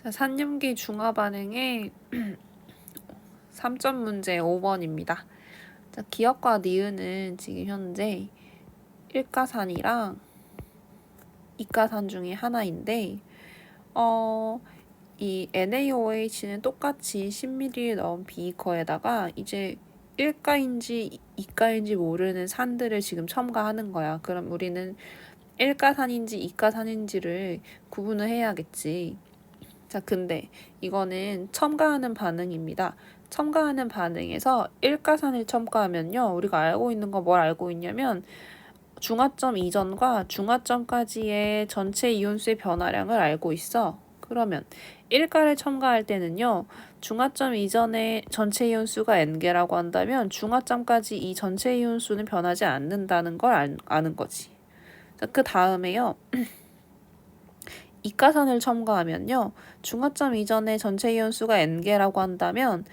자, 산염기 중화 반응의 3점 문제 5번입니다. 자, 기역과 니은은 지금 현재 일가산이랑 이가산 중에 하나인데 이 NaOH는 똑같이 10ml 넣은 비커에다가 이제 1가인지 2가인지 모르는 산들을 지금 첨가하는 거야. 그럼 우리는 1가산인지 2가산인지를 구분을 해야겠지. 자, 근데 이거는 첨가하는 반응입니다. 첨가하는 반응에서 일가산을 첨가하면요. 우리가 알고 있는 거 뭘 알고 있냐면 중화점 이전과 중화점까지의 전체 이온수의 변화량을 알고 있어. 그러면 1가를 첨가할 때는요. 중화점 이전의 전체 이온수가 N개라고 한다면 중화점까지 이 전체 이온수는 변하지 않는다는 걸 아는 거지. 자, 그 다음에요. 이가산을 첨가하면요. 중화점 이전의 전체 이온수가 N개라고 한다면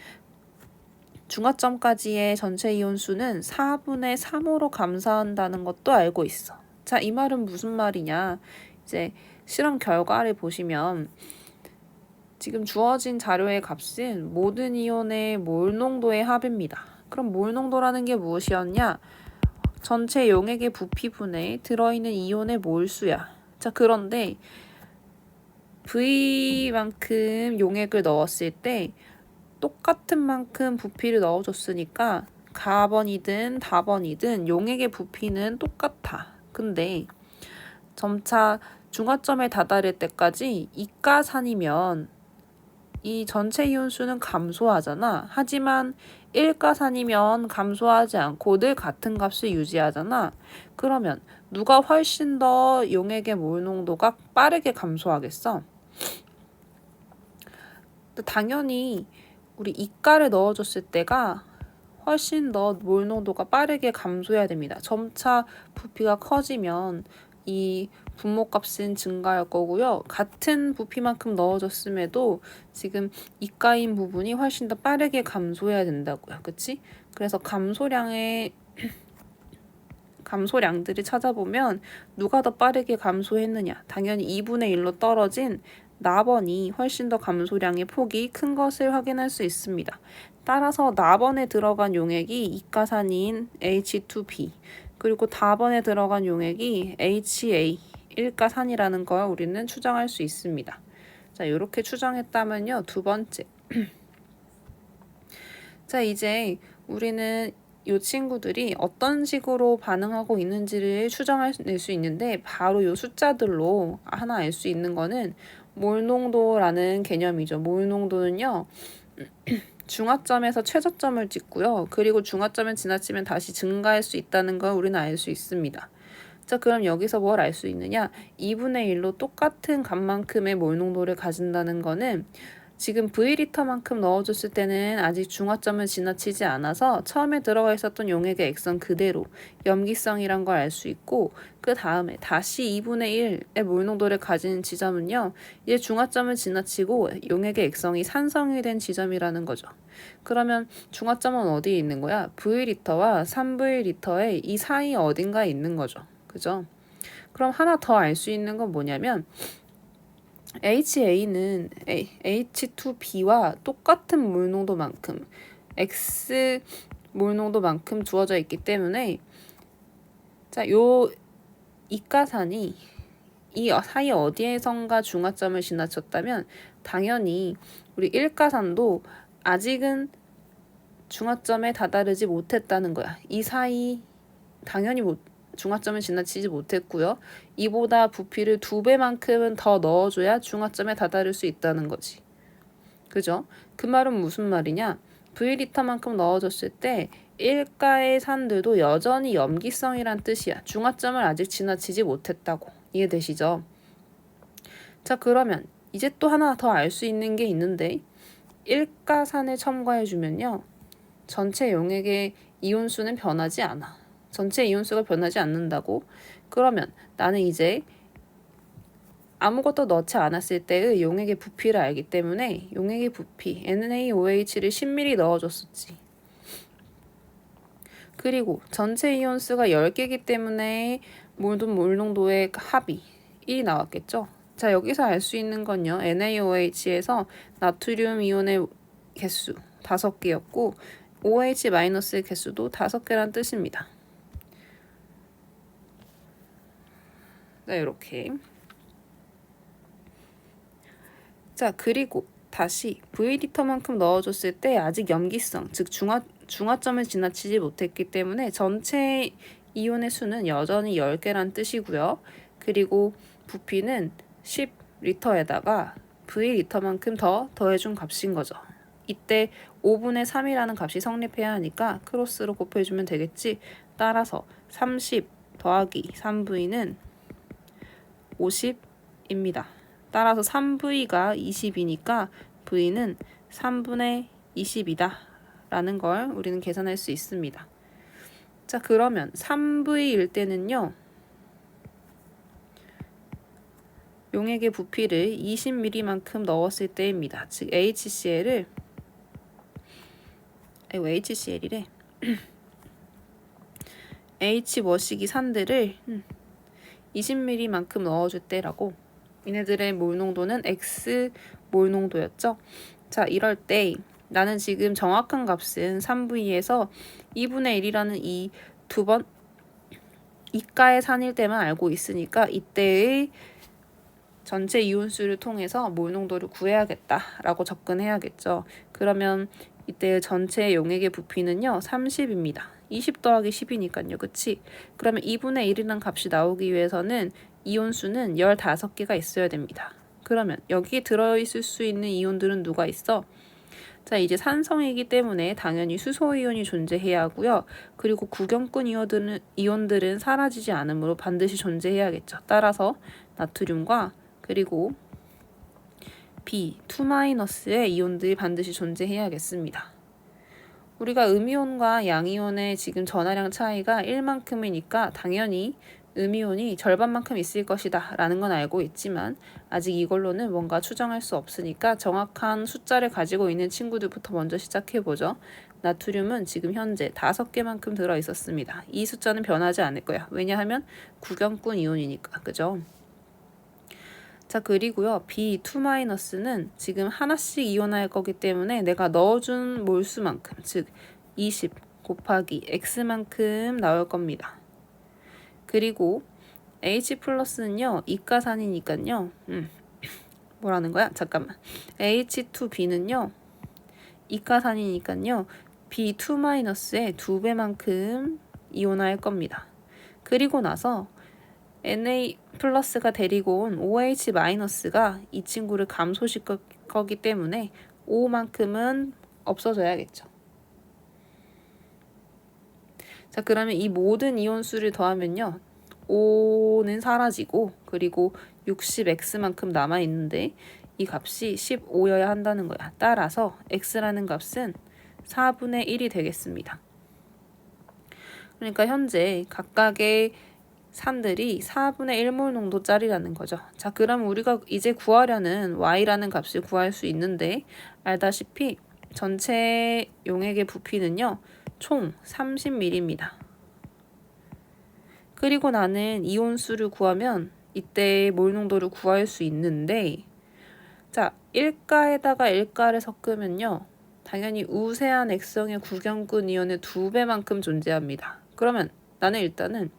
중화점까지의 전체 이온수는 4분의 3으로 감소한다는 것도 알고 있어. 자, 이 말은 무슨 말이냐? 이제 실험 결과를 보시면 지금 주어진 자료의 값은 모든 이온의 몰 농도의 합입니다. 그럼 몰 농도라는 게 무엇이었냐? 전체 용액의 부피분에 들어있는 이온의 몰수야. 자, 그런데 V만큼 용액을 넣었을 때 똑같은 만큼 부피를 넣어줬으니까 가번이든 다번이든 용액의 부피는 똑같아. 근데 점차 중화점에 다다를 때까지 이가산이면 이 전체 이온수는 감소하잖아. 하지만 일가산이면 감소하지 않고 늘 같은 값을 유지하잖아. 그러면 누가 훨씬 더 용액의 몰 농도가 빠르게 감소하겠어? 당연히 우리 이가를 넣어줬을 때가 훨씬 더 몰 농도가 빠르게 감소해야 됩니다. 점차 부피가 커지면 이 분모값은 증가할 거고요. 같은 부피만큼 넣어줬음에도 지금 이가인 부분이 훨씬 더 빠르게 감소해야 된다고요. 그치? 그래서 감소량들을 찾아보면 누가 더 빠르게 감소했느냐? 당연히 2분의 1로 떨어진 나번이 훨씬 더 감소량의 폭이 큰 것을 확인할 수 있습니다. 따라서 나번에 들어간 용액이 이가산인 H2B 그리고 다번에 들어간 용액이 HA 일가산이라는 걸 우리는 추정할 수 있습니다. 자, 이렇게 추정했다면요. 두 번째. 자, 이제 우리는 이 친구들이 어떤 식으로 반응하고 있는지를 추정해낼 수 있는데 바로 이 숫자들로 하나 알 수 있는 거는 몰농도라는 개념이죠. 몰농도는요. 중화점에서 최저점을 찍고요. 그리고 중화점을 지나치면 다시 증가할 수 있다는 걸 우리는 알 수 있습니다. 자, 그럼 여기서 뭘 알 수 있느냐? 2분의 1로 똑같은 값만큼의 몰농도를 가진다는 거는 지금 V리터만큼 넣어줬을 때는 아직 중화점을 지나치지 않아서 처음에 들어가 있었던 용액의 액선 그대로 염기성이란 걸 알 수 있고 그 다음에 다시 2분의 1의 몰농도를 가진 지점은요. 이제 중화점을 지나치고 용액의 액성이 산성이 된 지점이라는 거죠. 그러면 중화점은 어디에 있는 거야? V리터와 3V리터의 이 사이 어딘가에 있는 거죠. 그죠? 그럼 하나 더 알 수 있는 건 뭐냐면 HA는 H2B와 똑같은 몰농도만큼 X 몰농도만큼 주어져 있기 때문에 자, 요 이가산이 이 사이 어디에선가 중화점을 지나쳤다면 당연히 우리 일가산도 아직은 중화점에 다다르지 못했다는 거야. 이 사이 당연히 중화점을 지나치지 못했고요. 이보다 부피를 2배만큼은 더 넣어줘야 중화점에 다다를 수 있다는 거지. 그죠? 그 말은 무슨 말이냐? V리터만큼 넣어줬을 때 일가의 산들도 여전히 염기성이란 뜻이야. 중화점을 아직 지나치지 못했다고. 이해되시죠? 자, 그러면 이제 또 하나 더 알 수 있는 게 있는데 일가산을 첨가해주면요. 전체 용액의 이온수는 변하지 않아. 전체 이온수가 변하지 않는다고? 그러면 나는 이제 아무것도 넣지 않았을 때의 용액의 부피를 알기 때문에 용액의 부피 NaOH를 10ml 넣어줬었지. 그리고 전체 이온수가 10개이기 때문에 몰 농도의 합이 1이 나왔겠죠. 자, 여기서 알 수 있는 건요. NaOH에서 나트륨 이온의 개수 5개였고 OH- 개수도 5개란 뜻입니다. 네, 이렇게. 자, 그리고 다시 V리터만큼 넣어줬을 때 아직 염기성, 즉 중화점을 지나치지 못했기 때문에 전체 이온의 수는 여전히 10개란 뜻이고요. 그리고 부피는 10리터에다가 V리터만큼 더 더해준 값인 거죠. 이때 5분의 3이라는 값이 성립해야 하니까 크로스로 곱해주면 되겠지. 따라서 30 더하기 3V는 50입니다. 따라서 3V가 20이니까 V는 3분의 20이다 라는 걸 우리는 계산할 수 있습니다. 자, 그러면 3V일 때는요, 용액의 부피를 20ml만큼 넣었을 때입니다. 즉 HCl이래 H머시기 산들을 20ml만큼 넣어줄 때라고. 얘네들의 몰 농도는 X 몰 농도였죠. 자, 이럴 때 나는 지금 정확한 값은 3V에서 2분의 1이라는 이 두 번 이가의 산일 때만 알고 있으니까 이때의 전체 이온수를 통해서 몰 농도를 구해야겠다라고 접근해야겠죠. 그러면 이때 전체 용액의 부피는요 30입니다. 20 더하기 10이니까요. 그치? 그러면 2분의 1이라는 값이 나오기 위해서는 이온수는 15개가 있어야 됩니다. 그러면 여기에 들어있을 수 있는 이온들은 누가 있어? 자, 이제 산성이기 때문에 당연히 수소이온이 존재해야 하고요. 그리고 구경꾼 이온들은 사라지지 않으므로 반드시 존재해야겠죠. 따라서 나트륨과 그리고 B2-의 이온들이 반드시 존재해야겠습니다. 우리가 음이온과 양이온의 지금 전하량 차이가 1만큼이니까 당연히 음이온이 절반만큼 있을 것이다 라는 건 알고 있지만 아직 이걸로는 뭔가 추정할 수 없으니까 정확한 숫자를 가지고 있는 친구들부터 먼저 시작해보죠. 나트륨은 지금 현재 5개만큼 들어있었습니다. 이 숫자는 변하지 않을 거야. 왜냐하면 구경꾼 이온이니까. 그죠? 자, 그리고요. B2-는 지금 하나씩 이온할 거기 때문에 내가 넣어준 몰수만큼, 즉 20 곱하기 X만큼 나올 겁니다. 그리고 H+는요. 이가산이니까요. 뭐라는 거야? 잠깐만. H2B는요. 이가산이니까요. B2-의 2배만큼 이온화할 겁니다. 그리고 나서 Na+가 데리고 온 OH-가 이 친구를 감소시킬 거기 때문에 O만큼은 없어져야겠죠. 자, 그러면 이 모든 이온수를 더하면요. O는 사라지고 그리고 60X만큼 남아있는데 이 값이 15여야 한다는 거야. 따라서 X라는 값은 4분의 1이 되겠습니다. 그러니까 현재 각각의 산들이 4분의 1몰 농도짜리라는 거죠. 자, 그럼 우리가 이제 구하려는 Y라는 값을 구할 수 있는데 알다시피 전체 용액의 부피는요. 총 30ml입니다. 그리고 나는 이온수를 구하면 이때 몰 농도를 구할 수 있는데 자, 1가에다가 1가를 섞으면요. 당연히 우세한 액성의 구경꾼 이온의 2배만큼 존재합니다. 그러면 나는 일단은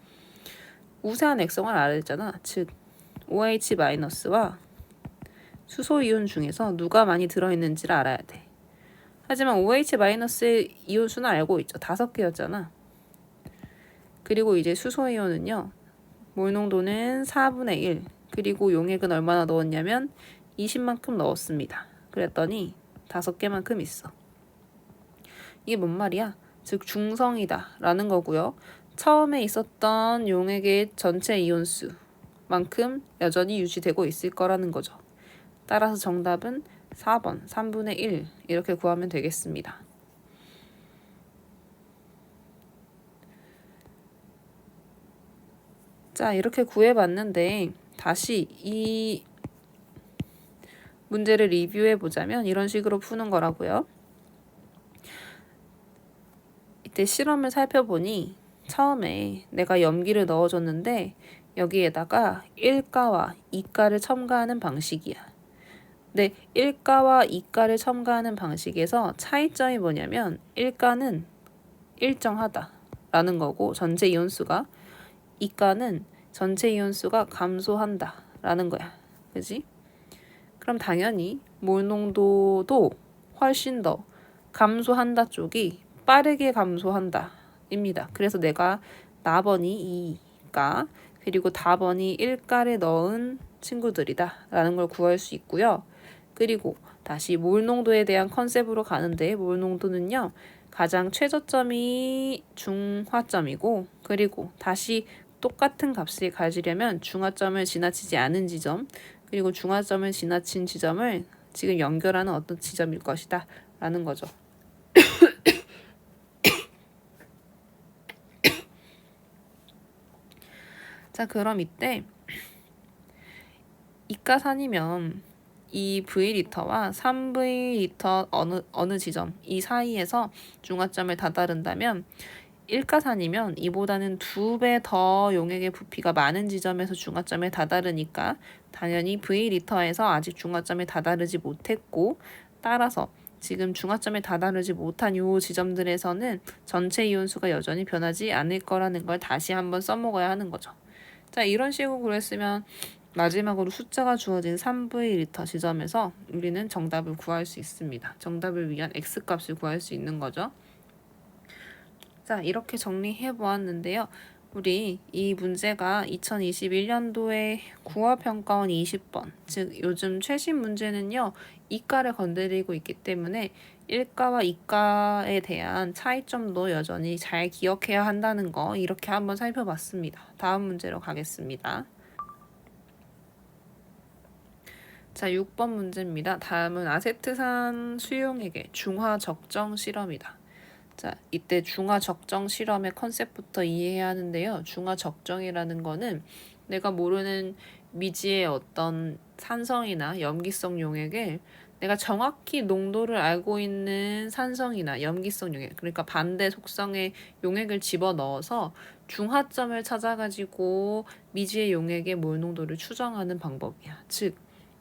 우세한 액성을 알아야 되잖아. 즉 OH-와 수소이온 중에서 누가 많이 들어있는지를 알아야 돼. 하지만 OH-의 이온수는 알고 있죠. 5개였잖아. 그리고 이제 수소이온은요. 몰 농도는 4분의 1. 그리고 용액은 얼마나 넣었냐면 20만큼 넣었습니다. 그랬더니 5개만큼 있어. 이게 뭔 말이야? 즉 중성이다 라는 거고요. 처음에 있었던 용액의 전체 이온수만큼 여전히 유지되고 있을 거라는 거죠. 따라서 정답은 4번 3분의 1 이렇게 구하면 되겠습니다. 자, 이렇게 구해봤는데 다시 이 문제를 리뷰해보자면 이런 식으로 푸는 거라고요. 이때 실험을 살펴보니 처음에 내가 염기를 넣어줬는데 여기에다가 1가와 2가를 첨가하는 방식이야. 네, 1가와 2가를 첨가하는 방식에서 차이점이 뭐냐면 1가는 일정하다 라는 거고 전체 이온수가 2가는 전체 이온수가 감소한다 라는 거야. 그지? 그럼 당연히 몰농도도 훨씬 더 감소한다 쪽이 빠르게 감소한다 입니다. 그래서 내가 나번이 2가 그리고 다번이 1가를 넣은 친구들이다 라는 걸 구할 수 있고요. 그리고 다시 몰농도에 대한 컨셉으로 가는데 몰농도는요. 가장 최저점이 중화점이고 그리고 다시 똑같은 값을 가지려면 중화점을 지나치지 않은 지점 그리고 중화점을 지나친 지점을 지금 연결하는 어떤 지점일 것이다 라는 거죠. 자, 그럼 이때 이가산이면 이 V리터와 3V리터 어느 지점 이 사이에서 중화점을 다다른다면 1가산이면 이보다는 2배 더 용액의 부피가 많은 지점에서 중화점에 다다르니까 당연히 V리터에서 아직 중화점에 다다르지 못했고 따라서 지금 중화점에 다다르지 못한 요 지점들에서는 전체 이온수가 여전히 변하지 않을 거라는 걸 다시 한번 써먹어야 하는 거죠. 자, 이런 식으로 그랬으면 마지막으로 숫자가 주어진 3V리터 지점에서 우리는 정답을 구할 수 있습니다. 정답을 위한 X값을 구할 수 있는 거죠. 자, 이렇게 정리해 보았는데요. 우리 이 문제가 2021년도에 국어평가원 20번, 즉 요즘 최신 문제는요. 이가를 건드리고 있기 때문에 1가와 2가에 대한 차이점도 여전히 잘 기억해야 한다는 거 이렇게 한번 살펴봤습니다. 다음 문제로 가겠습니다. 자, 6번 문제입니다. 다음은 아세트산 수용액의 중화 적정 실험이다. 자, 이때 중화 적정 실험의 컨셉부터 이해해야 하는데요. 중화 적정이라는 거는 내가 모르는 미지의 어떤 산성이나 염기성 용액을 내가 정확히 농도를 알고 있는 산성이나 염기성 용액, 그러니까 반대 속성의 용액을 집어넣어서 중화점을 찾아가지고 미지의 용액의 몰 농도를 추정하는 방법이야. 즉,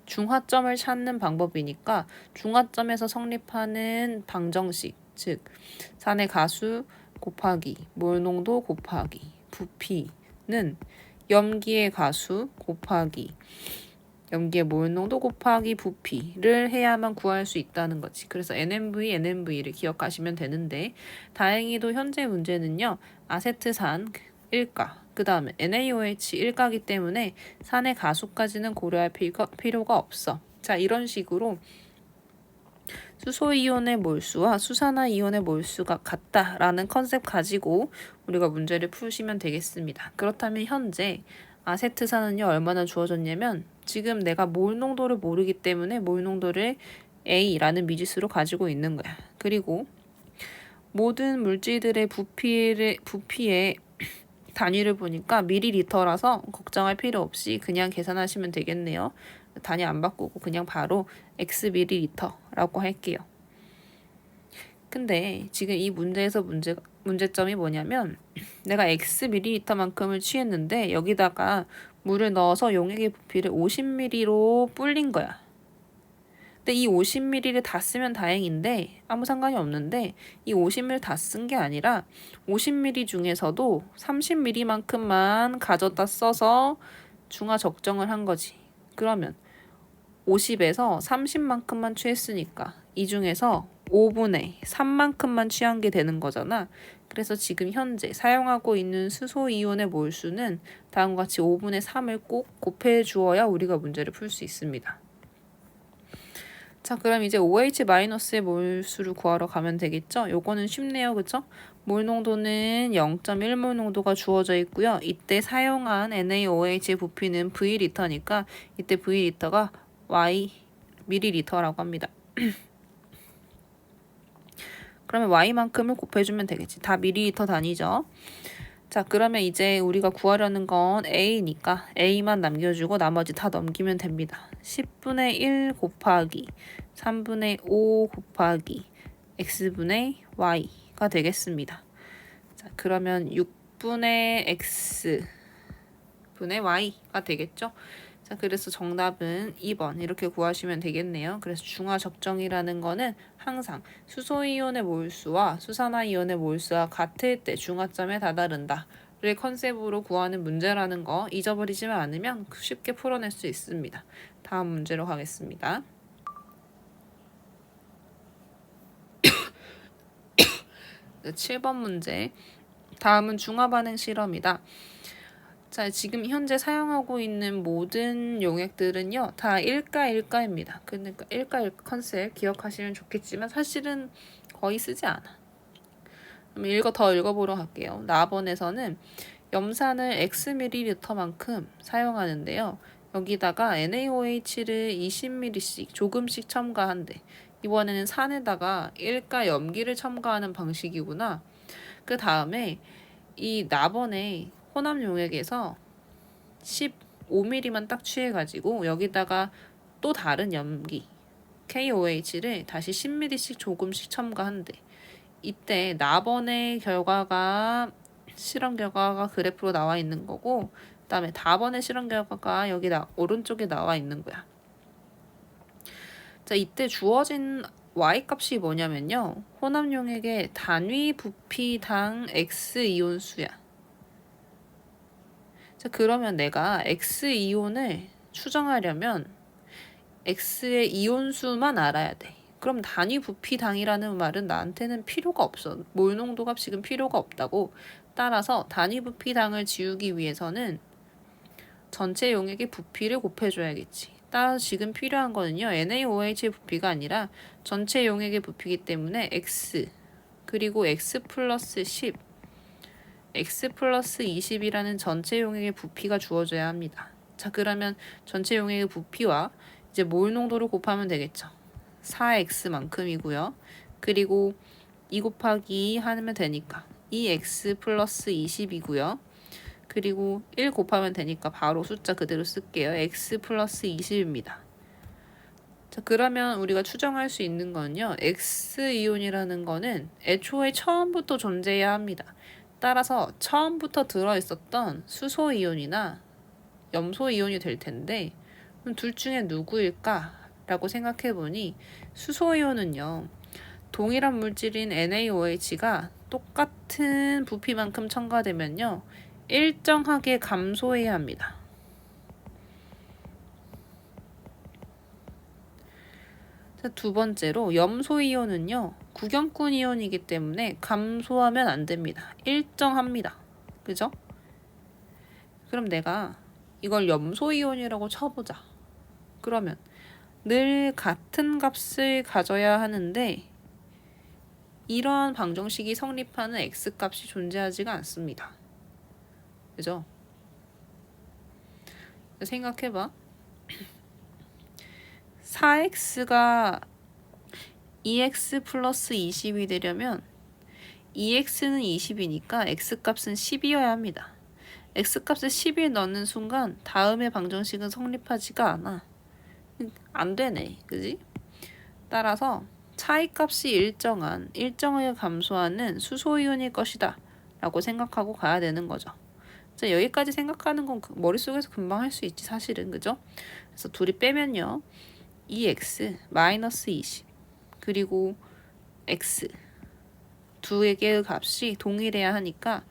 중화점을 찾는 방법이니까 중화점에서 성립하는 방정식, 즉 산의 가수 곱하기 몰농도 곱하기 부피는 염기의 가수 곱하기 염기의 몰농도 곱하기 부피를 해야만 구할 수 있다는 거지. 그래서 NMV를 기억하시면 되는데 다행히도 현재 문제는요. 아세트산 1가 그 다음에 NaOH 1가기 때문에 산의 가수까지는 고려할 필요가 없어. 자, 이런 식으로 수소이온의 몰수와 수산화이온의 몰수가 같다라는 컨셉 가지고 우리가 문제를 푸시면 되겠습니다. 그렇다면 현재 아세트산은요 얼마나 주어졌냐면 지금 내가 몰 농도를 모르기 때문에 몰 농도를 A라는 미지수로 가지고 있는 거야. 그리고 모든 물질들의 부피의 단위를 보니까 미리리터라서 걱정할 필요 없이 그냥 계산하시면 되겠네요. 단위 안 바꾸고 그냥 바로 x 미리리터라고 할게요. 근데 지금 이 문제에서 문제점이 뭐냐면 내가 x 미리리터만큼을 취했는데 여기다가 물을 넣어서 용액의 부피를 50ml로 불린 거야. 근데 이 50ml를 다 쓰면 다행인데 아무 상관이 없는데 이 50ml 다 쓴 게 아니라 50ml 중에서도 30ml만큼만 가져다 써서 중화 적정을 한 거지. 그러면 50에서 30만큼만 취했으니까 이 중에서 5분의 3만큼만 취한 게 되는 거잖아. 그래서 지금 현재 사용하고 있는 수소이온의 몰수는 다음과 같이 5분의 3을 꼭 곱해 주어야 우리가 문제를 풀 수 있습니다. 자, 그럼 이제 OH-의 몰수를 구하러 가면 되겠죠? 요거는 쉽네요. 그쵸? 몰 농도는 0.1몰 농도가 주어져 있고요. 이때 사용한 NaOH의 부피는 V리터니까 이때 V리터가 Y 미리리터라고 합니다. 그러면 Y만큼을 곱해주면 되겠지. 다 미리리터 단위죠. 자, 그러면 이제 우리가 구하려는 건 A니까 A만 남겨주고 나머지 다 넘기면 됩니다. 10분의 1 곱하기 3분의 5 곱하기 X분의 Y가 되겠습니다. 자, 그러면 6분의 X 분의 y가 되겠죠. 자, 그래서 정답은 2번 이렇게 구하시면 되겠네요. 그래서 중화 적정이라는 거는 항상 수소이온의 몰수와 수산화이온의 몰수와 같을 때 중화점에 다다른다. 를 컨셉으로 구하는 문제라는 거 잊어버리지만 않으면 쉽게 풀어낼 수 있습니다. 다음 문제로 가겠습니다. 네, 7번 문제. 다음은 중화반응 실험이다. 자, 지금 현재 사용하고 있는 모든 용액들은요, 다 1가1가입니다. 그러니까 1가1가 컨셉 기억하시면 좋겠지만 사실은 거의 쓰지 않아. 그럼 더 읽어보러 갈게요. 나번에서는 염산을 Xml만큼 사용하는데요. 여기다가 NaOH를 20ml씩 조금씩 첨가한대. 이번에는 산에다가 1가 염기를 첨가하는 방식이구나. 그 다음에 이 나번에 혼합 용액에서 15ml만 딱 취해가지고 여기다가 또 다른 염기 KOH를 다시 10ml씩 조금씩 첨가한대. 이때 나번의 결과가 실험 결과가 그래프로 나와 있는 거고, 그 다음에 다번의 실험 결과가 여기 오른쪽에 나와 있는 거야. 자, 이때 주어진 y값이 뭐냐면요, 혼합 용액의 단위 부피당 X이온 수야. 자, 그러면 내가 X이온을 추정하려면 X의 이온수만 알아야 돼. 그럼 단위 부피당이라는 말은 나한테는 필요가 없어. 몰 농도가 지금 필요가 없다고. 따라서 단위 부피당을 지우기 위해서는 전체 용액의 부피를 곱해줘야겠지. 따라서 지금 필요한 거는요, NaOH의 부피가 아니라 전체 용액의 부피이기 때문에 X 그리고 X 플러스 10 X 플러스 20이라는 전체 용액의 부피가 주어져야 합니다. 자, 그러면 전체 용액의 부피와 이제 몰 농도를 곱하면 되겠죠. 4x만큼이고요. 그리고 2 곱하기 2 하면 되니까 2x 플러스 20이고요. 그리고 1 곱하면 되니까 바로 숫자 그대로 쓸게요. x 플러스 20입니다. 자, 그러면 우리가 추정할 수 있는 건요, X이온이라는 거는 애초에 처음부터 존재해야 합니다. 따라서 처음부터 들어있었던 수소이온이나 염소이온이 될 텐데, 그럼 둘 중에 누구일까? 라고 생각해보니 수소이온은요, 동일한 물질인 NaOH가 똑같은 부피만큼 첨가되면요, 일정하게 감소해야 합니다. 자, 두 번째로 염소이온은요, 구경꾼 이온이기 때문에 감소하면 안 됩니다. 일정합니다. 그죠? 그럼 내가 이걸 염소이온이라고 쳐보자. 그러면 늘 같은 값을 가져야 하는데 이러한 방정식이 성립하는 x값이 존재하지가 않습니다. 그죠? 생각해봐. 4x가 2x 플러스 20이 되려면 2x는 20이니까 x값은 10이어야 합니다. x값을 10을 넣는 순간 다음의 방정식은 성립하지가 않아. 안 되네. 그지? 따라서 차이값이 일정하게 감소하는 수소이온일 것이다 라고 생각하고 가야 되는 거죠. 자, 여기까지 생각하는 건 머릿속에서 금방 할 수 있지 사실은. 그죠? 그래서 둘이 빼면요, 2x 마이너스 20 그리고 x 두 개의 값이 동일해야 하니까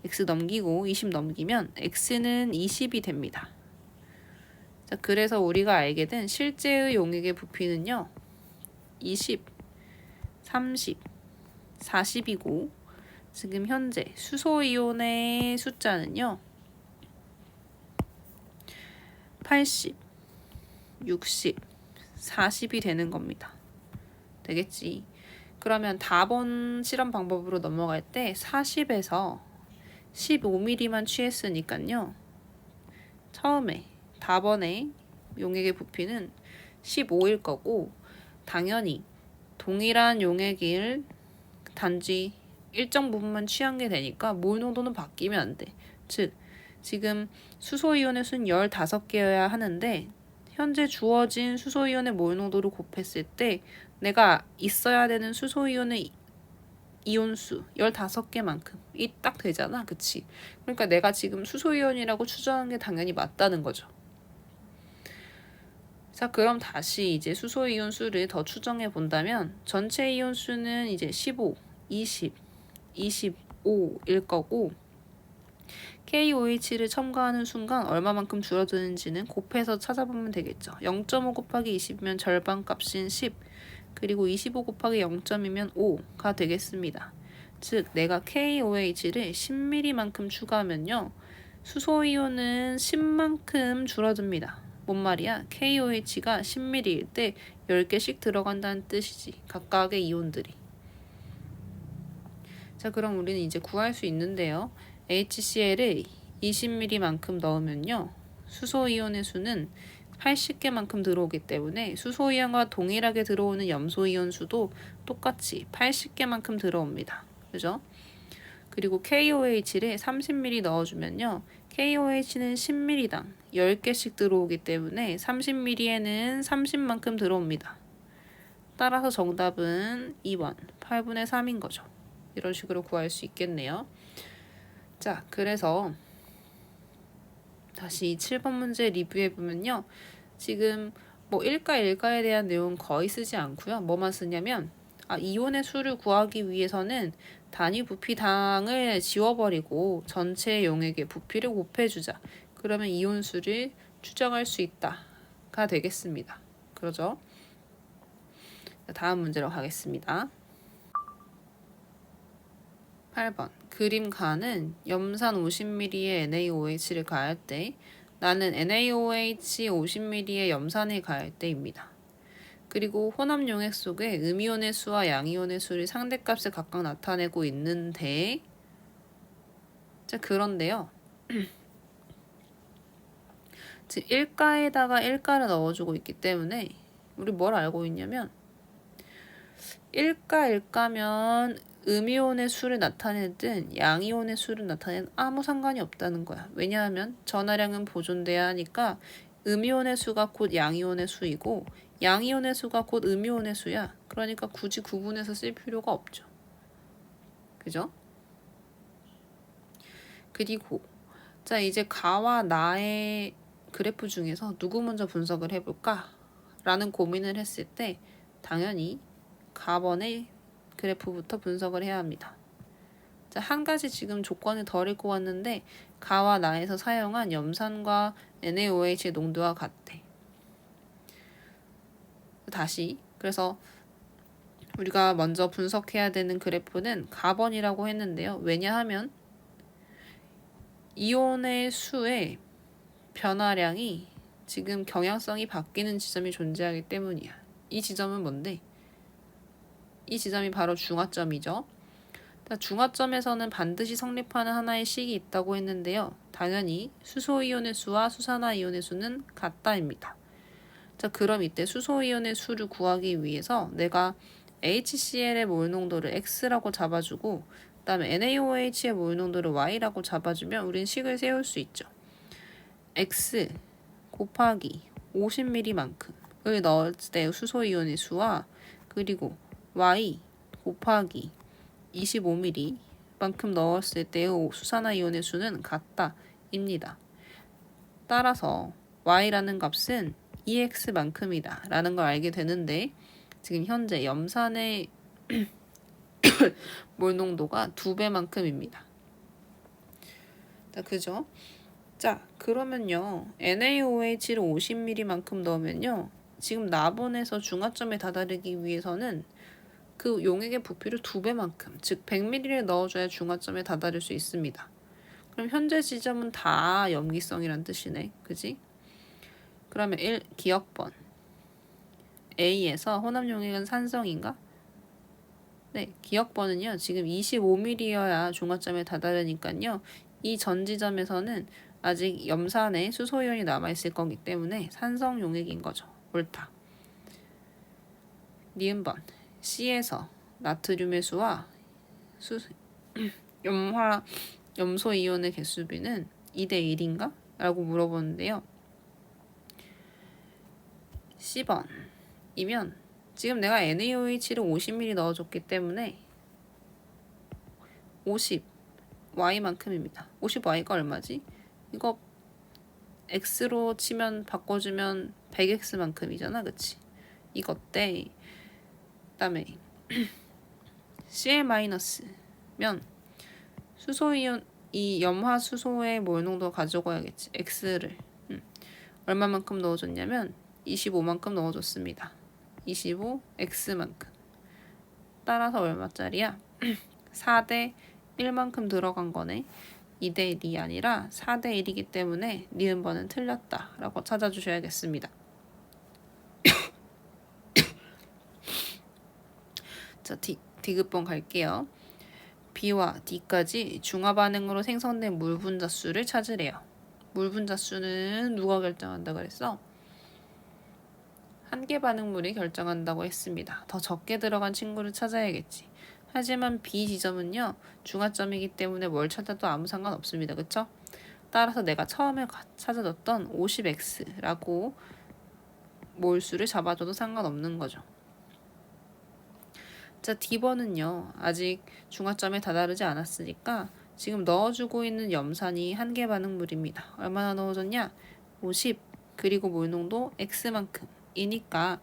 x 넘기고 20 넘기면 x는 20이 됩니다. 자, 그래서 우리가 알게 된 실제의 용액의 부피는요, 20, 30, 40이고 지금 현재 수소이온의 숫자는요, 80, 60, 40이 되는 겁니다. 되겠지? 그러면 다번 실험 방법으로 넘어갈 때 40에서 15mm만 취했으니까요, 처음에 다번에 용액의 부피는 15일 거고, 당연히 동일한 용액을 단지 일정 부분만 취한 게 되니까 몰 농도는 바뀌면 안 돼. 즉, 지금 수소이온의 수는 15개여야 하는데 현재 주어진 수소이온의 몰 농도를 곱했을 때 내가 있어야 되는 수소이온의 이온수 15개만큼 이 딱 되잖아. 그치? 그러니까 내가 지금 수소이온이라고 추정한 게 당연히 맞다는 거죠. 자, 그럼 다시 이제 수소이온 수를 더 추정해 본다면 전체 이온 수는 이제 15, 20, 25일 거고 KOH를 첨가하는 순간 얼마만큼 줄어드는지는 곱해서 찾아보면 되겠죠. 0.5 곱하기 20이면 절반 값인 10, 그리고 25 곱하기 0.2면 5가 되겠습니다. 즉 내가 KOH를 10ml만큼 추가하면요. 수소이온은 10만큼 줄어듭니다. 뭔 말이야? KOH가 10ml일 때 10개씩 들어간다는 뜻이지. 각각의 이온들이. 자, 그럼 우리는 이제 구할 수 있는데요. HCl을 20ml만큼 넣으면요. 수소이온의 수는 80개만큼 들어오기 때문에 수소이온과 동일하게 들어오는 염소이온 수도 똑같이 80개만큼 들어옵니다. 그죠? 그리고 KOH를 30ml 넣어주면요. KOH는 10ml당 10개씩 들어오기 때문에 30ml에는 30만큼 들어옵니다. 따라서 정답은 2번 8분의 3인 거죠. 이런 식으로 구할 수 있겠네요. 자, 그래서 다시 7번 문제 리뷰해보면요. 지금 뭐 일가에 대한 내용 거의 쓰지 않고요. 뭐만 쓰냐면 이온의 수를 구하기 위해서는 단위 부피당을 지워버리고 전체 용액의 부피를 곱해주자. 그러면 이온 수를 추정할 수 있다가 되겠습니다. 그러죠? 다음 문제로 가겠습니다. 8번 그림 가는 염산 50ml에 NaOH를 가할 때 나는 NaOH 50ml에 염산을 가할 때입니다. 그리고 혼합 용액 속에 음이온의 수와 양이온의 수를 상대값에 각각 나타내고 있는데 자, 그런데요. 지금 1가에다가 1가를 넣어주고 있기 때문에 우리 뭘 알고 있냐면 1가면 음이온의 수를 나타내든 양이온의 수를 나타내든 아무 상관이 없다는 거야. 왜냐하면 전하량은 보존돼야 하니까 음이온의 수가 곧 양이온의 수이고 양이온의 수가 곧 음이온의 수야. 그러니까 굳이 구분해서 쓸 필요가 없죠. 그죠? 그리고 자, 이제 가와 나의 그래프 중에서 누구 먼저 분석을 해볼까? 라는 고민을 했을 때 당연히 가번의 그래프부터 분석을 해야 합니다. 자, 한 가지 지금 조건을 덜 읽고 왔는데 가와 나에서 사용한 염산과 NaOH의 농도와 같대. 다시 그래서 우리가 먼저 분석해야 되는 그래프는 가번이라고 했는데요. 왜냐하면 이온의 수의 변화량이 지금 경향성이 바뀌는 지점이 존재하기 때문이야. 이 지점은 뭔데? 이 지점이 바로 중화점이죠. 중화점에서는 반드시 성립하는 하나의 식이 있다고 했는데요. 당연히 수소이온의 수와 수산화이온의 수는 같다입니다. 자, 그럼 이때 수소이온의 수를 구하기 위해서 내가 HCl의 몰 농도를 X라고 잡아주고 그 다음에 NaOH의 몰 농도를 Y라고 잡아주면 우린 식을 세울 수 있죠. X 곱하기 50ml만큼을 넣을 때 수소이온의 수와 그리고 Y 곱하기 25ml만큼 넣었을 때의 수산화이온의 수는 같다입니다. 따라서 Y라는 값은 EX만큼이다 라는 걸 알게 되는데 지금 현재 염산의 몰 농도가 2배만큼입니다. 자, 그죠? 자, 그러면요. NaOH를 50ml만큼 넣으면요. 지금 나본에서 중화점에 다다르기 위해서는 그 용액의 부피를 2배만큼, 즉 100ml를 넣어줘야 중화점에 다다를 수 있습니다. 그럼 현재 지점은 다 염기성이란 뜻이네. 그지? 그러면 1, 기억번. A에서 혼합 용액은 산성인가? 네, 기억번은요. 지금 25ml여야 중화점에 다다르니까요. 이 전 지점에서는 아직 염산에 수소이온이 남아있을 거기 때문에 산성 용액인 거죠. 옳다. 니은번. C에서 나트륨의 수와 염소 이온의 개수비는 2대 1인가? 라고 물어보는데요. C번 이면 지금 내가 NaOH를 50ml 넣어줬기 때문에 50y만큼입니다. 50y가 얼마지? 이거 x로 치면 바꿔주면 100x만큼이잖아, 그치? 이것 대 그다음에 Cl-면 수소이온 이 염화 수소의 몰 농도 가져가야겠지. x를 얼마만큼 넣어줬냐면 25만큼 넣어줬습니다. 25x만큼. 따라서 얼마짜리야? 4대 1만큼 들어간 거네. 2대 1이 아니라 4대 1이기 때문에 니은번은 틀렸다 라고 찾아주셔야겠습니다. 자, 디귿번 갈게요. B와 D까지 중화 반응으로 생성된 물 분자수를 찾으래요. 물 분자수는 누가 결정한다 그랬어? 한계 반응물이 결정한다고 했습니다. 더 적게 들어간 친구를 찾아야겠지. 하지만 B 지점은요, 중화점이기 때문에 뭘 찾아도 아무 상관없습니다. 그쵸? 따라서 내가 처음에 찾아줬던 50x라고 몰수를 잡아줘도 상관없는 거죠. 자, D번은요, 아직 중화점에 다다르지 않았으니까 지금 넣어주고 있는 염산이 한계 반응물입니다. 얼마나 넣어줬냐? 50, 그리고 물농도 X만큼 이니까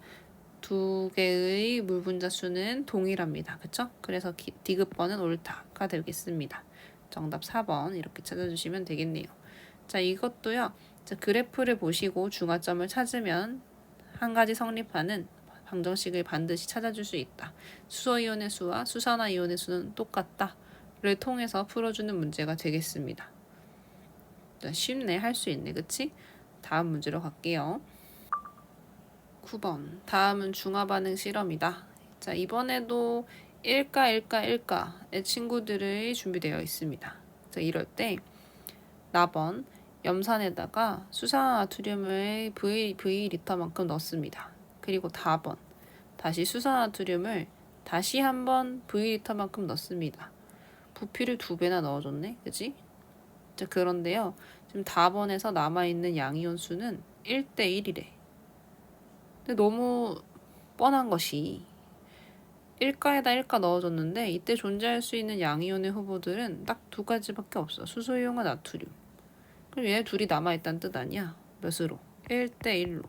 두 개의 물 분자 수는 동일합니다. 그쵸? 그래서 디귿번은 옳다가 되겠습니다. 정답 4번 이렇게 찾아주시면 되겠네요. 자, 이것도요. 자, 그래프를 보시고 중화점을 찾으면 한 가지 성립하는 방정식을 반드시 찾아줄 수 있다. 수소이온의 수와 수산화이온의 수는 똑같다를 통해서 풀어주는 문제가 되겠습니다. 쉽네, 할 수 있네, 그치? 다음 문제로 갈게요. 9번. 다음은 중화반응 실험이다. 자, 이번에도 1가 의 친구들이 준비되어 있습니다. 자, 이럴 때 나번 염산에다가 수산화나트륨을 V리터만큼 넣습니다. 그리고 다번 다시 수산화나트륨을 다시 한번 V리터만큼 넣습니다. 부피를 2배나 넣어줬네, 그지? 자, 그런데요, 지금 다번에서 남아있는 양이온 수는 1대 1이래. 근데 너무 뻔한 것이 1가에다 1가 넣어줬는데 이때 존재할 수 있는 양이온의 후보들은 딱 2가지밖에 없어. 수소이온과 나트륨. 그럼 얘 둘이 남아있다는 뜻 아니야? 몇으로? 1대 1로.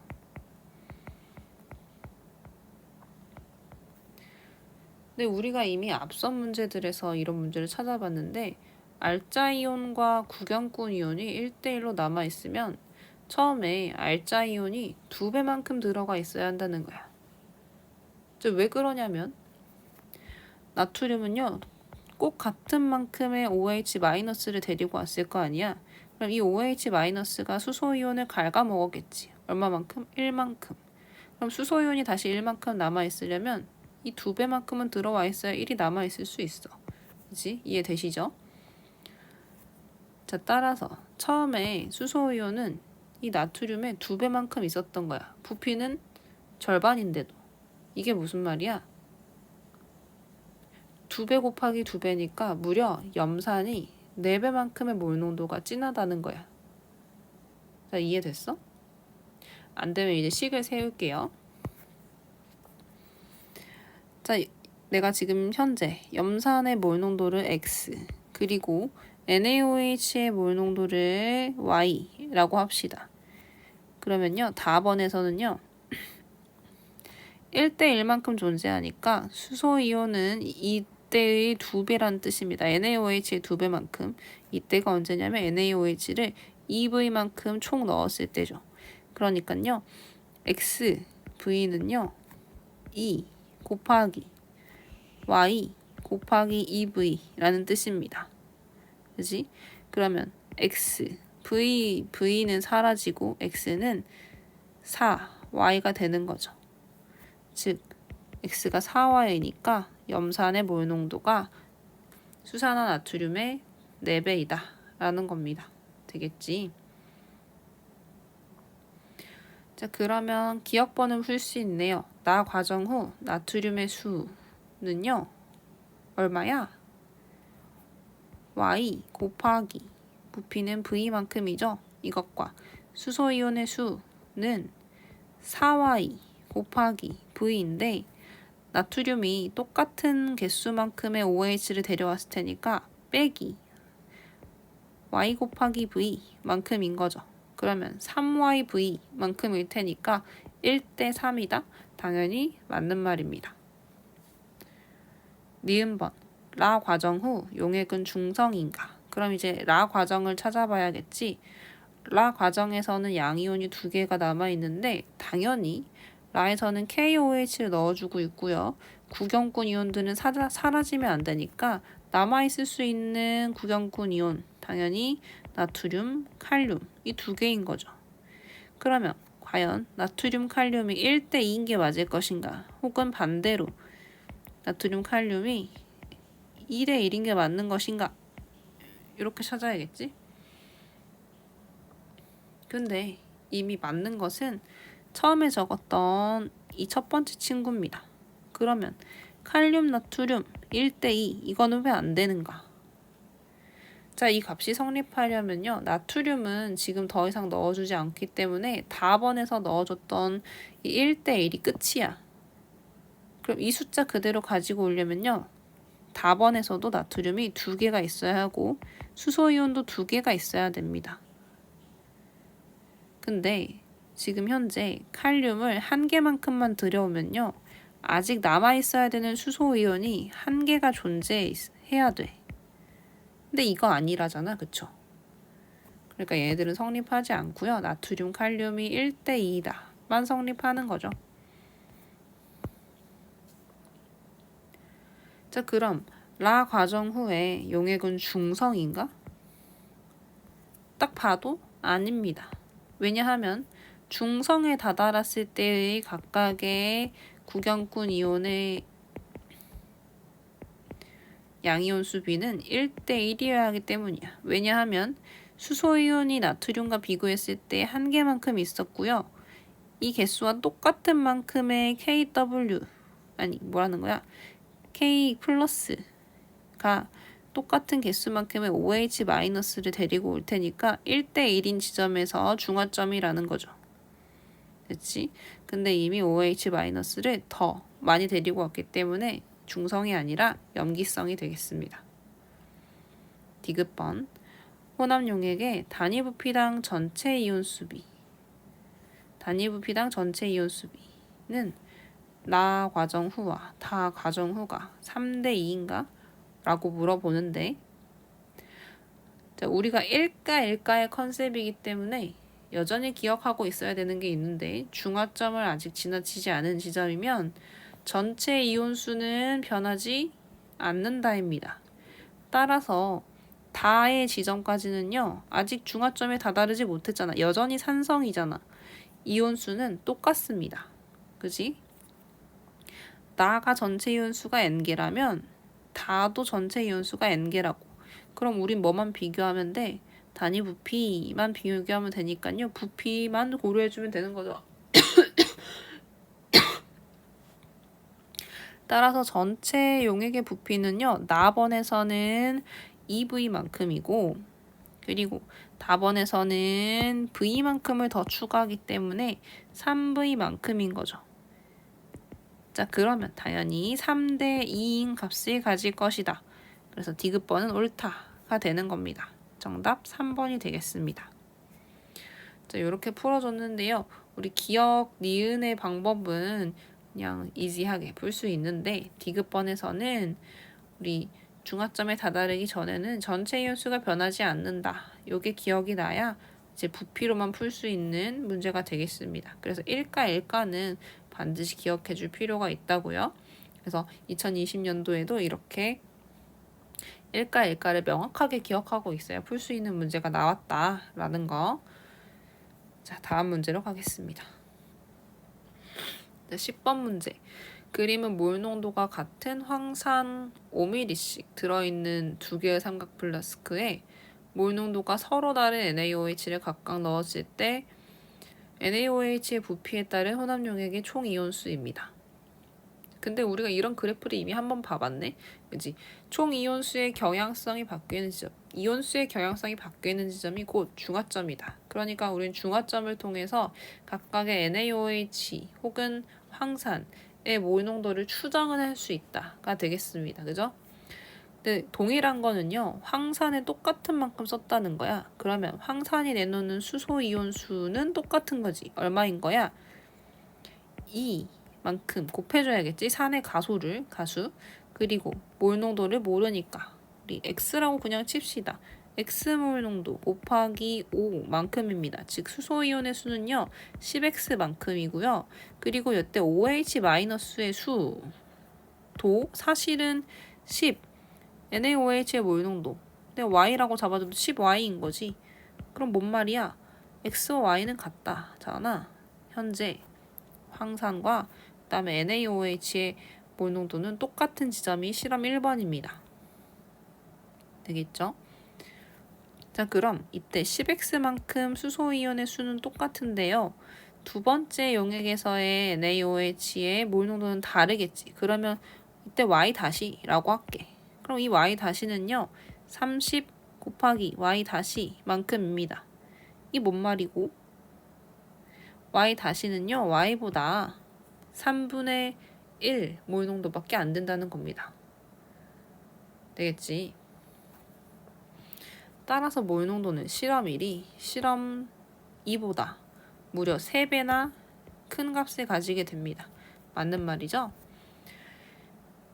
근데 우리가 이미 앞선 문제들에서 이런 문제를 찾아봤는데 알짜이온과 구경꾼 이온이 1대1로 남아있으면 처음에 알짜이온이 2배만큼 들어가 있어야 한다는 거야. 왜 그러냐면 나트륨은요, 꼭 같은 만큼의 OH-를 데리고 왔을 거 아니야. 그럼 이 OH-가 수소이온을 갉아먹었겠지. 얼마만큼? 1만큼. 그럼 수소이온이 다시 1만큼 남아있으려면 이 2배만큼은 들어와 있어야 1이 남아있을 수 있어. 그치? 이해되시죠? 자, 따라서 처음에 수소이온은 이 나트륨의 2배만큼 있었던 거야. 부피는 절반인데도. 이게 무슨 말이야? 2배 곱하기 2배니까 무려 염산이 4배만큼의 몰 농도가 진하다는 거야. 자, 이해됐어? 안 되면 이제 식을 세울게요. 자, 내가 지금 현재 염산의 몰 농도를 X, 그리고 NaOH의 몰 농도를 Y라고 합시다. 그러면요, 다번에서는요, 1대1만큼 존재하니까 수소이온은 이때의 2배란 뜻입니다. NaOH의 2배만큼. 이때가 언제냐면 NaOH를 EV만큼 총 넣었을 때죠. 그러니까요, X, V는요, E 곱하기 Y 곱하기 EV라는 뜻입니다. 그지? 그러면 X, V는 사라지고 X는 4, Y가 되는 거죠. 즉, X가 4Y니까 염산의 몰 농도가 수산화나트륨의 4배이다 라는 겁니다. 되겠지? 자, 그러면 기억번은 풀 수 있네요. 나 과정 후 나트륨의 수는요, 얼마야? Y 곱하기 부피는 V만큼이죠. 이것과 수소이온의 수는 4Y 곱하기 V인데 나트륨이 똑같은 개수만큼의 OH를 데려왔을 테니까 빼기 y 곱하기 v 만큼인 거죠. 그러면 3yv 만큼일 테니까 1대 3이다. 당연히 맞는 말입니다. 니은번 라 과정 후 용액은 중성인가? 그럼 이제 라 과정을 찾아봐야겠지. 라 과정에서는 양이온이 2개가 남아있는데 당연히 라에서는 KOH를 넣어주고 있고요. 구경꾼 이온들은 사라지면 안 되니까 남아있을 수 있는 구경꾼 이온 당연히 나트륨, 칼륨 이 2개인 거죠. 그러면 과연 나트륨, 칼륨이 1대 2인 게 맞을 것인가? 혹은 반대로 나트륨, 칼륨이 2대 1인 게 맞는 것인가? 이렇게 찾아야겠지? 근데 이미 맞는 것은 처음에 적었던 이 첫 번째 친구입니다. 그러면 칼륨, 나트륨 1대 2 이거는 왜 안 되는가? 자, 이 값이 성립하려면요. 나트륨은 지금 더 이상 넣어주지 않기 때문에 다번에서 넣어줬던 이 1대 1이 끝이야. 그럼 이 숫자 그대로 가지고 오려면요. 다번에서도 나트륨이 2개가 있어야 하고 수소이온도 2개가 있어야 됩니다. 근데 지금 현재 칼륨을 1개만큼만 들여오면요. 아직 남아있어야 되는 수소이온이 1개가 존재해야 돼. 근데 이거 아니라잖아. 그쵸? 그러니까 얘네들은 성립하지 않고요. 나트륨, 칼륨이 1대 2다. 만 성립하는 거죠. 자, 그럼 라 과정 후에 용액은 중성인가? 딱 봐도 아닙니다. 왜냐하면 중성에 다다랐을 때의 각각의 구경꾼 이온의 양이온 수비는 1대 1이어야 하기 때문이야. 왜냐하면 수소이온이 나트륨과 비교했을 때 1개만큼 있었고요. 이 개수와 똑같은 만큼의 KW 뭐라는 거야? K 플러스가 똑같은 개수만큼의 OH-를 데리고 올 테니까 1대 1인 지점에서 중화점이라는 거죠. 됐지? 근데 이미 OH-를 더 많이 데리고 왔기 때문에 중성이 아니라 염기성이 되겠습니다. 디귿번 혼합 용액의 단위 부피당 전체 이온 수비. 단위 부피당 전체 이온 수비는 라 과정 후와 다 과정 후가 3대 2인가? 라고 물어보는데 자, 우리가 1가 컨셉이기 때문에 여전히 기억하고 있어야 되는 게 있는데 중화점을 아직 지나치지 않은 지점이면 전체 이온수는 변하지 않는다입니다. 따라서 다의 지점까지는요. 아직 중화점에 다다르지 못했잖아. 여전히 산성이잖아. 이온수는 똑같습니다. 그지? 나가 전체 이온수가 n개라면 다도 전체 이온수가 n개라고. 그럼 우린 뭐만 비교하면 돼? 단위 부피만 비교하면 되니까요. 부피만 고려해주면 되는 거죠. 따라서 전체 용액의 부피는요. 나번에서는 2V만큼이고 그리고 다번에서는 V만큼을 더 추가하기 때문에 3V만큼인 거죠. 자, 그러면 당연히 3대 2인 값을 가질 것이다. 그래서 디귿번은 옳다가 되는 겁니다. 정답 3번이 되겠습니다. 자, 이렇게 풀어줬는데요. 우리 기억 니은의 방법은 그냥 이지하게 풀 수 있는데 디귿번에서는 우리 중화점에 다다르기 전에는 전체 이온수가 변하지 않는다. 요게 기억이 나야 이제 부피로만 풀 수 있는 문제가 되겠습니다. 그래서 1가 반드시 기억해 줄 필요가 있다고요. 그래서 2020년도에도 이렇게 1가를 명확하게 기억하고 있어야 풀 수 있는 문제가 나왔다라는 거. 자, 다음 문제로 가겠습니다. 10번 문제. 그림은 몰 농도가 같은 황산 5ml씩 들어있는 2개의 삼각 플라스크에 몰 농도가 서로 다른 NaOH를 각각 넣었을 때 NaOH의 부피에 따른 혼합 용액의 총 이온수입니다. 근데 우리가 이런 그래프를 이미 한번 봐봤네. 그지? 총 이온수의 경향성이 바뀌는 지점. 이온수의 경향성이 바뀌는 지점이 곧 중화점이다. 그러니까 우리는 중화점을 통해서 각각의 NaOH 혹은 황산의 몰 농도를 추정을 할 수 있다가 되겠습니다. 그죠? 근데 동일한 거는요, 황산에 똑같은 만큼 썼다는 거야. 그러면 황산이 내놓는 수소 이온 수는 똑같은 거지. 얼마인 거야? 2만큼 곱해줘야겠지. 산의 가수. 그리고 몰 농도를 모르니까 우리 x라고 그냥 칩시다. x몰 농도 곱하기 5만큼입니다. 즉 수소이온의 수는요 10x만큼이고요. 그리고 이때 OH-의 수도 사실은 10 NaOH의 몰 농도. 근데 y라고 잡아줘도 10y인 거지. 그럼 뭔 말이야? x와 y는 같다잖아. 현재 황산과 그다음에 NaOH의 몰 농도는 똑같은 지점이 실험 1번입니다. 되겠죠? 자, 그럼 이때 10x만큼 수소이온의 수는 똑같은데요. 두 번째 용액에서의 NaOH의 몰 농도는 다르겠지. 그러면 이때 y 다시라고 할게. 그럼 이 y 다시는요. 30 곱하기 y 다시 만큼입니다. 이 뭔 말이고? y 다시는요. y보다 3분의 1 몰 농도밖에 안 된다는 겁니다. 되겠지? 따라서 몰 농도는 실험 1이 실험 2보다 무려 3배나 큰 값을 가지게 됩니다. 맞는 말이죠?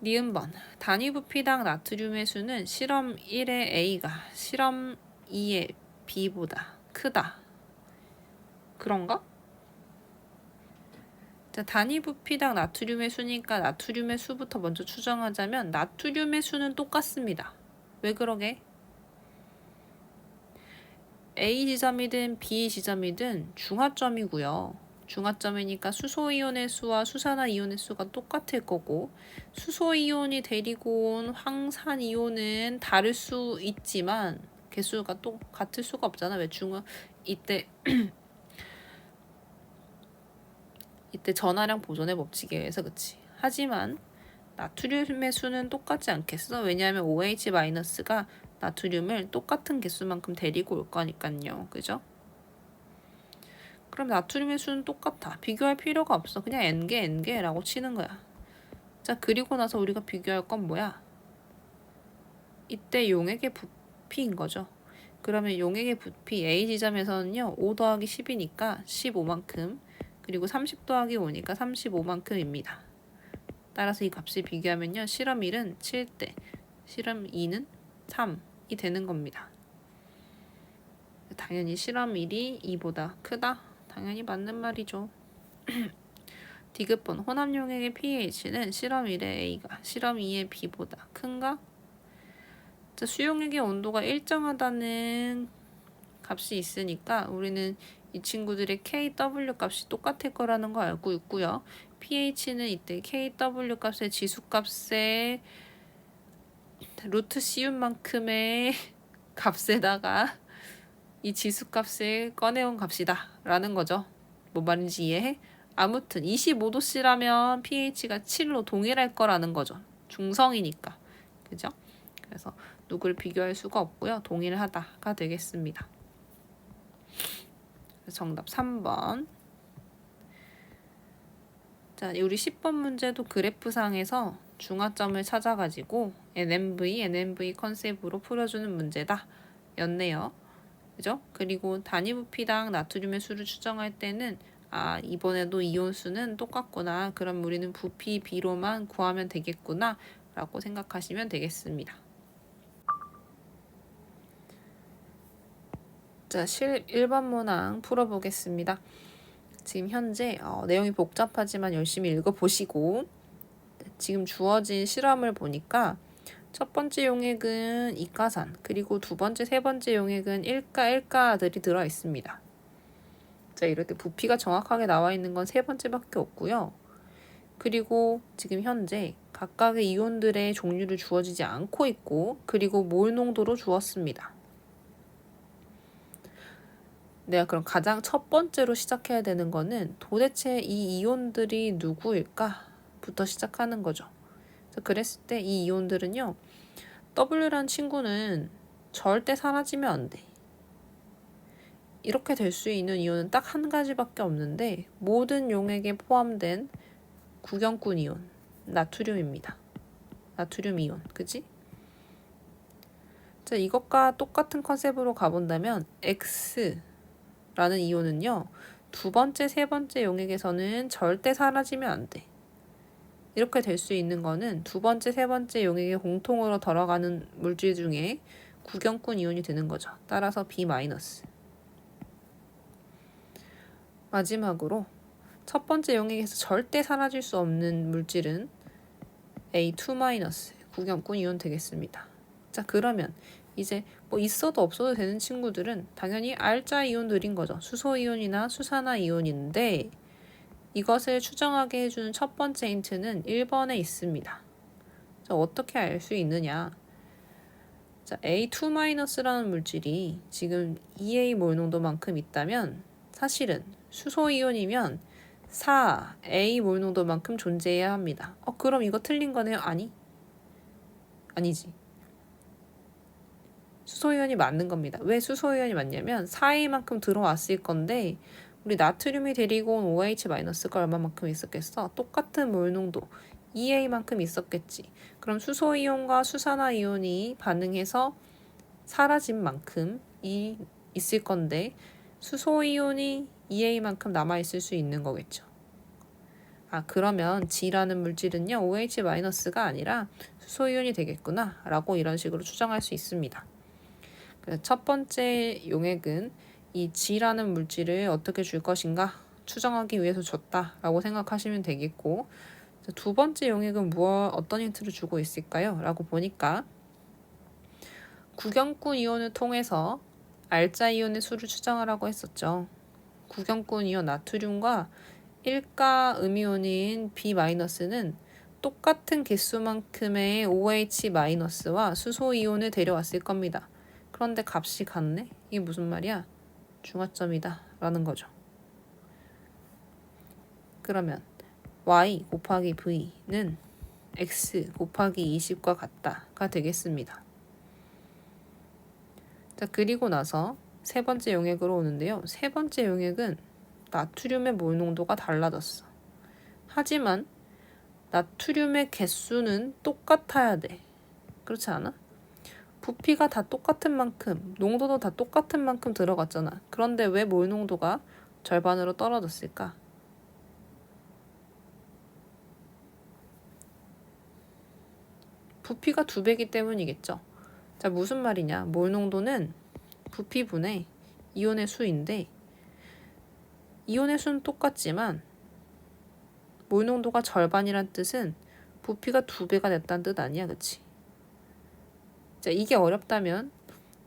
니은번 단위 부피당 나트륨의 수는 실험 1의 A가 실험 2의 B보다 크다. 그런가? 자, 단위 부피당 나트륨의 수니까 나트륨의 수부터 먼저 추정하자면 나트륨의 수는 똑같습니다. 왜 그러게? A 지점이든 B 지점이든 중화점이고요. 중화점이니까 수소이온의 수와 수산화이온의 수가 똑같을 거고 수소이온이 데리고 온 황산이온은 다를 수 있지만 개수가 또 같을 수가 없잖아. 왜 이때 전하량 보존의 법칙에 의해서 그치. 하지만 나트륨의 수는 똑같지 않겠어? 왜냐하면 OH-가 나트륨을 똑같은 개수만큼 데리고 올 거니까요. 그죠? 그럼 나트륨의 수는 똑같아. 비교할 필요가 없어. 그냥 N개라고 치는 거야. 자, 그리고 나서 우리가 비교할 건 뭐야? 이때 용액의 부피인 거죠. 그러면 용액의 부피 A 지점에서는요. 5 더하기 10이니까 15만큼 그리고 30 더하기 5니까 35만큼입니다. 따라서 이 값을 비교하면요. 실험 1은 7대, 실험 2는 3이 되는 겁니다. 당연히 실험 1이 2보다 크다? 당연히 맞는 말이죠. 디귿번 혼합용액의 pH는 실험 1의 A가 실험 2의 B보다 큰가? 자, 수용액의 온도가 일정하다는 값이 있으니까 우리는 이 친구들의 KW 값이 똑같을 거라는 거 알고 있고요. pH는 이때 KW 값의 지수값의 루트 시운만큼의 값에다가 이 지수값을 꺼내온 값이다 라는 거죠. 뭔 말인지 이해해? 아무튼 25도씨라면 pH가 7로 동일할 거라는 거죠. 중성이니까. 그죠? 그래서 누구를 비교할 수가 없고요. 동일하다가 되겠습니다. 정답 3번. 자, 우리 10번 문제도 그래프상에서 중화점을 찾아가지고 NMV 컨셉으로 풀어주는 문제다 였네요. 그죠? 그리고 단위 부피당 나트륨의 수를 추정할 때는 이번에도 이온 수는 똑같구나. 그럼 우리는 부피 B로만 구하면 되겠구나 라고 생각하시면 되겠습니다. 자, 1번 문항 풀어보겠습니다. 지금 현재 내용이 복잡하지만 열심히 읽어보시고 지금 주어진 실험을 보니까 첫 번째 용액은 이가산, 그리고 두 번째, 세 번째 용액은 1가들이 들어있습니다. 자, 이럴 때 부피가 정확하게 나와 있는 건 세 번째밖에 없고요. 그리고 지금 현재 각각의 이온들의 종류를 주어지지 않고 있고, 그리고 몰 농도로 주었습니다. 내가 그럼 가장 첫 번째로 시작해야 되는 거는 도대체 이 이온들이 누구일까부터 시작하는 거죠. 그랬을 때 이 이온들은요. W라는 친구는 절대 사라지면 안 돼. 이렇게 될 수 있는 이온은 딱 한 가지밖에 없는데 모든 용액에 포함된 구경꾼 이온, 나트륨입니다. 나트륨 이온, 그지? 자, 이것과 똑같은 컨셉으로 가본다면 X라는 이온은요. 두 번째, 세 번째 용액에서는 절대 사라지면 안 돼. 이렇게 될 수 있는 거는 두 번째, 세 번째 용액에 공통으로 들어가는 물질 중에 구경꾼 이온이 되는 거죠. 따라서 B-. 마지막으로 첫 번째 용액에서 절대 사라질 수 없는 물질은 A2-, 구경꾼 이온 되겠습니다. 자, 그러면 이제 뭐 있어도 없어도 되는 친구들은 당연히 R자 이온들인 거죠. 수소 이온이나 수산화 이온인데 이것을 추정하게 해주는 첫 번째 힌트는 1번에 있습니다. 자, 어떻게 알 수 있느냐? 자, A2-라는 물질이 지금 2A 몰 농도만큼 있다면 사실은 수소 이온이면 4A 몰 농도만큼 존재해야 합니다. 그럼 이거 틀린 거네요? 아니지. 수소이온이 맞는 겁니다. 왜 수소이온이 맞냐면 4A만큼 들어왔을 건데 우리 나트륨이 데리고 온 OH-가 얼마만큼 있었겠어? 똑같은 몰 농도 2A만큼 있었겠지. 그럼 수소이온과 수산화이온이 반응해서 사라진 만큼이 있을 건데 수소이온이 2A만큼 남아있을 수 있는 거겠죠. 그러면 G라는 물질은요 OH-가 아니라 수소이온이 되겠구나 라고 이런 식으로 추정할 수 있습니다. 첫 번째 용액은 이 G라는 물질을 어떻게 줄 것인가 추정하기 위해서 줬다라고 생각하시면 되겠고, 두 번째 용액은 어떤 힌트를 주고 있을까요? 라고 보니까 구경꾼 이온을 통해서 R자 이온의 수를 추정하라고 했었죠. 구경꾼 이온 나트륨과 1가 음이온인 B-는 똑같은 개수만큼의 OH-와 수소 이온을 데려왔을 겁니다. 그런데 값이 같네? 이게 무슨 말이야? 중화점이다 라는 거죠. 그러면 y 곱하기 v는 x 곱하기 20과 같다가 되겠습니다. 자, 그리고 나서 세 번째 용액으로 오는데요. 세 번째 용액은 나트륨의 몰 농도가 달라졌어. 하지만 나트륨의 개수는 똑같아야 돼. 그렇지 않아? 부피가 다 똑같은 만큼, 농도도 다 똑같은 만큼 들어갔잖아. 그런데 왜 몰 농도가 절반으로 떨어졌을까? 부피가 2배이기 때문이겠죠. 자, 무슨 말이냐? 몰 농도는 부피분의 이온의 수인데 이온의 수는 똑같지만 몰 농도가 절반이란 뜻은 부피가 2배가 됐다는 뜻 아니야, 그치? 자, 이게 어렵다면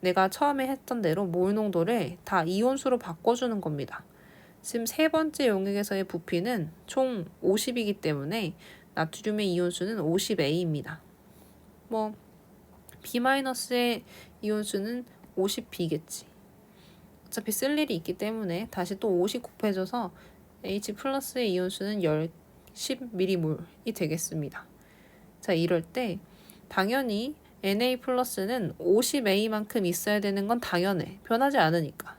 내가 처음에 했던 대로 몰 농도를 다 이온수로 바꿔주는 겁니다. 지금 세 번째 용액에서의 부피는 총 50이기 때문에 나트륨의 이온수는 50A입니다. B-의 이온수는 50B겠지. 어차피 쓸 일이 있기 때문에 다시 또 50 곱해줘서 H+의 이온수는 10mm몰이 되겠습니다. 자, 이럴 때 당연히 Na+는 50A만큼 있어야 되는 건 당연해. 변하지 않으니까.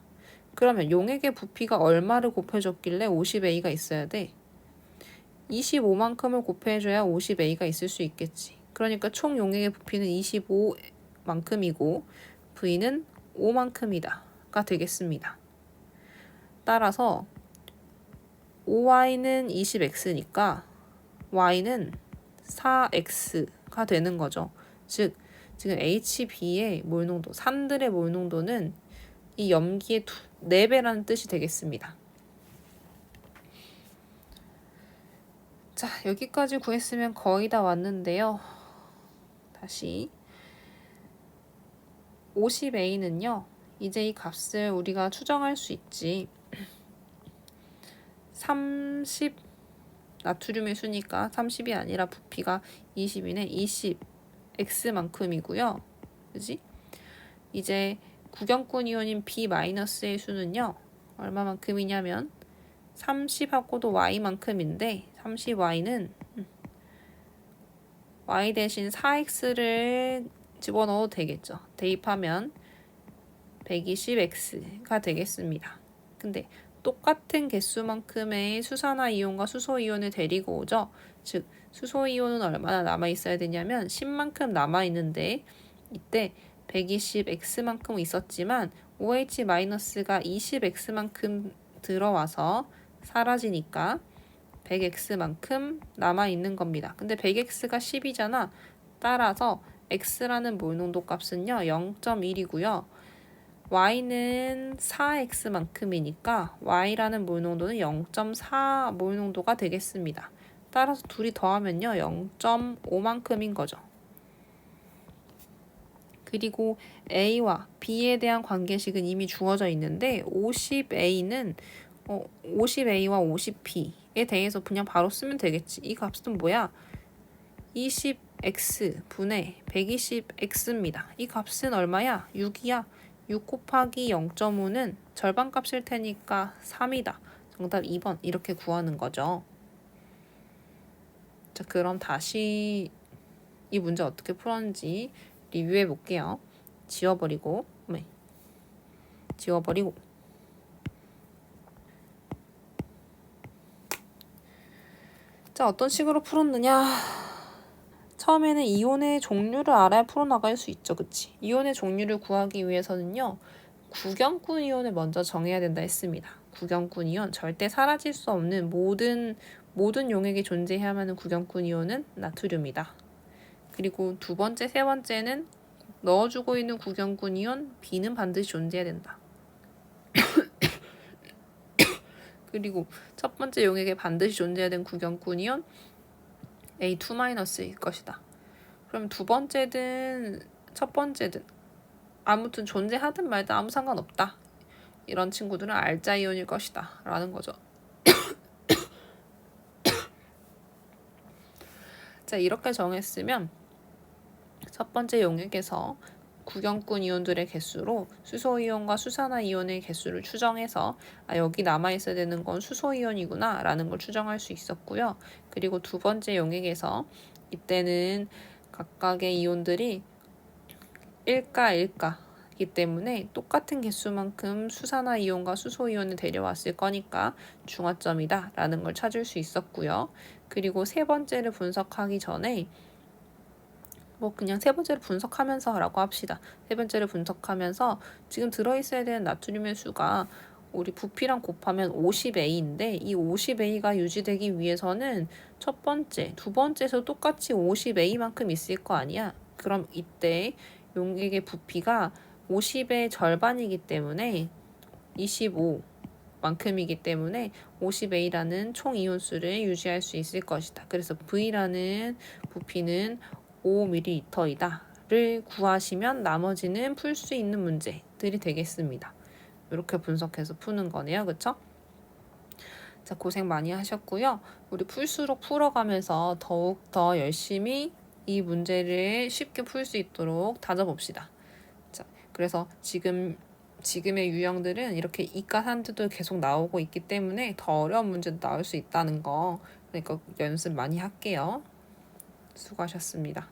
그러면 용액의 부피가 얼마를 곱해줬길래 50A가 있어야 돼? 25만큼을 곱해줘야 50A가 있을 수 있겠지. 그러니까 총 용액의 부피는 25만큼이고 V는 5만큼이다가 되겠습니다. 따라서 OY는 20X니까 Y는 4X가 되는 거죠. 즉 지금 HB의 몰 농도, 산들의 몰 농도는 이 염기의 4배라는 뜻이 되겠습니다. 자, 여기까지 구했으면 거의 다 왔는데요. 다시 50A는요. 이제 이 값을 우리가 추정할 수 있지. 30 나트륨의 수니까 30이 아니라 부피가 20이네. 20 X만큼이고요. 그지? 이제 구경꾼 이온인 B-의 수는요. 얼마만큼이냐면 30하고도 Y만큼인데 30Y는 Y 대신 4X를 집어넣어도 되겠죠. 대입하면 120X가 되겠습니다. 근데 똑같은 개수만큼의 수산화 이온과 수소 이온을 데리고 오죠. 즉 수소 이온은 얼마나 남아있어야 되냐면 10만큼 남아있는데 이때 120x만큼 있었지만 OH-가 20x만큼 들어와서 사라지니까 100x만큼 남아있는 겁니다. 근데 100x가 10이잖아. 따라서 x라는 몰농도 값은요 0.1이고요. y는 4x만큼이니까 y라는 몰농도는 0.4 몰농도가 되겠습니다. 따라서 둘이 더하면요 0.5만큼인 거죠. 그리고 A와 B에 대한 관계식은 이미 주어져 있는데 50A는 50A와 50B에 대해서 그냥 바로 쓰면 되겠지. 이 값은 뭐야? 20x 분의 120x입니다. 이 값은 얼마야? 6이야. 6 곱하기 0.5는 절반값일 테니까 3이다. 정답 2번 이렇게 구하는 거죠. 자, 그럼 다시 이 문제 어떻게 풀었는지 리뷰해 볼게요. 지워버리고 자, 어떤 식으로 풀었느냐. 처음에는 이온의 종류를 알아야 풀어나갈 수 있죠. 그치? 이온의 종류를 구하기 위해서는요. 구경꾼 이온을 먼저 정해야 된다 했습니다. 구경꾼 이온, 절대 사라질 수 없는 모든 용액에 존재해야만 하는 구경꾼 이온은 나트륨이다. 그리고 두 번째, 세 번째는 넣어주고 있는 구경꾼 이온 B는 반드시 존재해야 된다. 그리고 첫 번째 용액에 반드시 존재해야 되는 구경꾼 이온 A2-일 것이다. 그럼 두 번째든 첫 번째든 아무튼 존재하든 말든 아무 상관없다. 이런 친구들은 알자 이온일 것이다. 라는 거죠. 자, 이렇게 정했으면 첫 번째 용액에서 구경꾼 이온들의 개수로 수소이온과 수산화이온의 개수를 추정해서 여기 남아있어야 되는 건 수소이온이구나 라는 걸 추정할 수 있었고요. 그리고 두 번째 용액에서 이때는 각각의 이온들이 1가이기 때문에 똑같은 개수만큼 수산화이온과 수소이온을 데려왔을 거니까 중화점이다 라는 걸 찾을 수 있었고요. 그리고 세 번째를 분석하기 전에 그냥 세 번째를 분석하면서 라고 합시다. 세 번째를 분석하면서 지금 들어있어야 되는 나트륨의 수가 우리 부피랑 곱하면 50A인데 이 50A가 유지되기 위해서는 첫 번째, 두 번째에서 똑같이 50A만큼 있을 거 아니야. 그럼 이때 용액의 부피가 50의 절반이기 때문에 25만큼이기 때문에 50A라는 총 이온수를 유지할 수 있을 것이다. 그래서 V라는 부피는 5ml이다를 구하시면 나머지는 풀 수 있는 문제들이 되겠습니다. 이렇게 분석해서 푸는 거네요. 그쵸? 자, 고생 많이 하셨고요. 우리 풀수록 풀어가면서 더욱 더 열심히 이 문제를 쉽게 풀 수 있도록 다져봅시다. 자, 그래서 지금의 유형들은 이렇게 이과 산들도 계속 나오고 있기 때문에 더 어려운 문제도 나올 수 있다는 거. 그러니까 연습 많이 할게요. 수고하셨습니다.